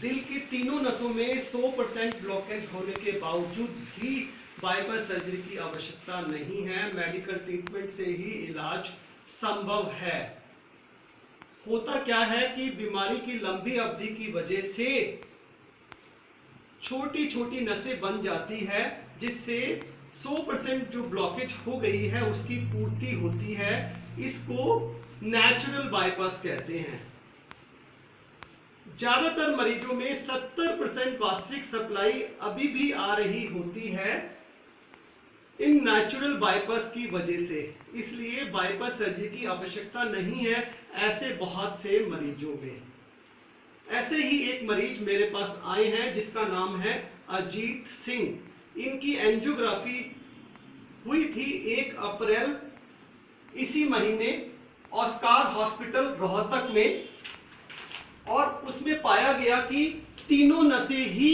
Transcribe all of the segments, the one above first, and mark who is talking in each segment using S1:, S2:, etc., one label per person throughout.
S1: दिल की तीनों नसों में 100% ब्लॉकेज होने के बावजूद भी बाईपास सर्जरी की आवश्यकता नहीं है। मेडिकल ट्रीटमेंट से ही इलाज संभव है। होता क्या है कि बीमारी की लंबी अवधि की वजह से छोटी छोटी नसें बन जाती है, जिससे 100% जो ब्लॉकेज हो गई है उसकी पूर्ति होती है। इसको नेचुरल बाईपास कहते हैं। ज्यादातर मरीजों में 70% वास्तविक सप्लाई अभी भी आ रही होती है इन नेचुरल बाईपास की वजह से। इसलिए बाईपास सर्जरी की आवश्यकता नहीं है ऐसे बहुत से मरीजों में। ऐसे ही एक मरीज मेरे पास आए हैं जिसका नाम है अजीत सिंह। इनकी एंजियोग्राफी हुई थी 1 अप्रैल इसी महीने ऑस्कार हॉस्पिटल रोहतक में, और उसमें पाया गया कि तीनों नसें ही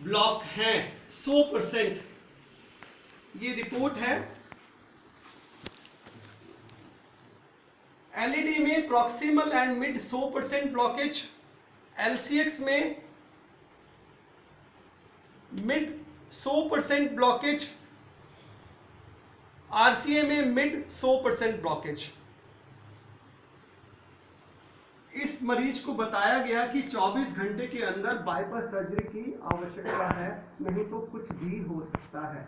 S1: ब्लॉक हैं 100%। ये रिपोर्ट है। एलईडी में प्रॉक्सिमल एंड मिड 100% ब्लॉकेज, एलसीएक्स में मिड 100% ब्लॉकेज, आरसीए में मिड 100% ब्लॉकेज। इस मरीज को बताया गया कि 24 घंटे के अंदर बाईपास सर्जरी की आवश्यकता है, नहीं तो कुछ भी हो सकता है।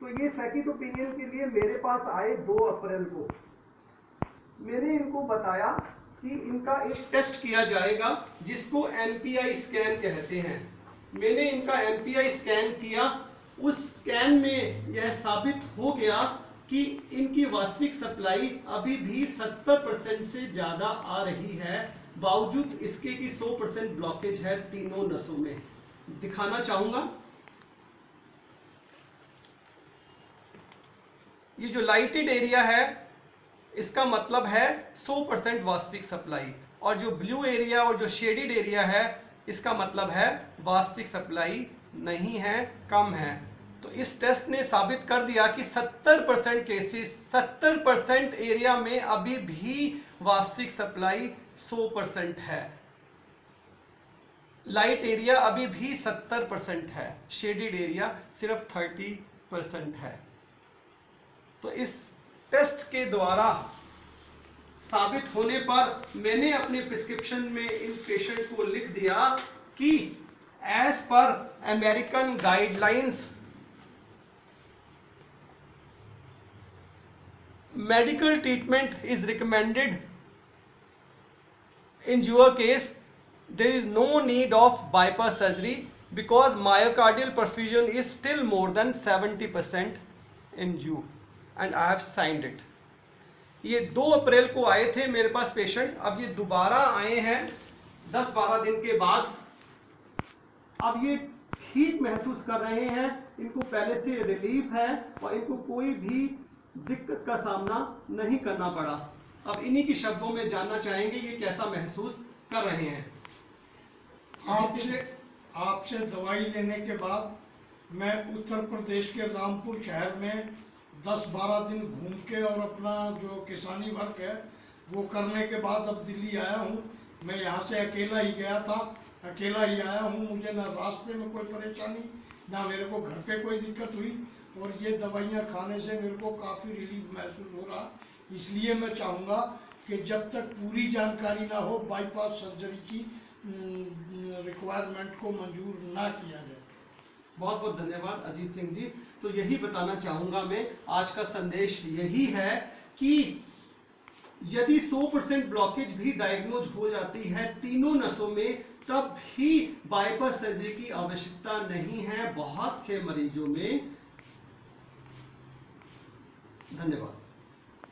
S1: तो ये सेकंड ओपिनियन के लिए मेरे पास आए 2 अप्रैल को। मैंने इनको बताया कि इनका एक टेस्ट किया जाएगा जिसको एमपीआई स्कैन कहते हैं। मैंने इनका एमपीआई स्कैन किया। उस स्कैन में यह साबित हो गया कि इनकी वास्तविक सप्लाई अभी भी 70% से ज्यादा आ रही है, बावजूद इसके कि 100% ब्लॉकेज है तीनों नसों में। दिखाना चाहूंगा। ये जो लाइटेड एरिया है इसका मतलब है 100% वास्तविक सप्लाई, और जो ब्लू एरिया और जो शेडेड एरिया है इसका मतलब है वास्तविक सप्लाई नहीं है, कम है। तो इस टेस्ट ने साबित कर दिया कि 70% केसेस, 70% एरिया में अभी भी वास्तविक सप्लाई 100% है। लाइट एरिया अभी भी 70% है, शेडेड एरिया सिर्फ 30% है। तो इस टेस्ट के द्वारा साबित होने पर मैंने अपने प्रिस्क्रिप्शन में इन पेशेंट को लिख दिया कि एज पर American guidelines medical treatment is recommended. In your case, there is no need of bypass surgery because myocardial perfusion is still more than 70% in you, and I have signed it. ये 2 अप्रैल को आए थे मेरे पास patient. अब ये दोबारा आए हैं 10-12 दिन के बाद। अब ये ठीक महसूस कर रहे हैं, इनको पहले से रिलीफ है और इनको कोई भी दिक्कत का सामना नहीं करना पड़ा। अब इन्हीं के शब्दों में जानना चाहेंगे ये कैसा महसूस कर रहे हैं।
S2: आपसे दवाई लेने के बाद मैं उत्तर प्रदेश के रामपुर शहर में 10-12 दिन घूम के और अपना जो किसानी वर्क है वो करने के बाद अब दिल्ली आया हूँ। मैं यहाँ से अकेला ही गया था, अकेला ही आया हूँ। मुझे ना रास्ते में कोई परेशानी, ना मेरे को घर पे कोई दिक्कत हुई, और ये दवाइयाँ खाने से मेरे को काफ़ी रिलीफ महसूस हो रहा। इसलिए मैं चाहूँगा कि जब तक पूरी जानकारी ना हो बाईपास सर्जरी की रिक्वायरमेंट को मंजूर ना किया जाए।
S1: बहुत बहुत धन्यवाद अजीत सिंह जी। तो यही बताना चाहूँगा मैं, आज का संदेश यही है कि यदि 100% ब्लॉकेज भी डायग्नोज हो जाती है तीनों नसों में, तब भी बाईपास सर्जरी की आवश्यकता नहीं है बहुत से मरीजों में। धन्यवाद।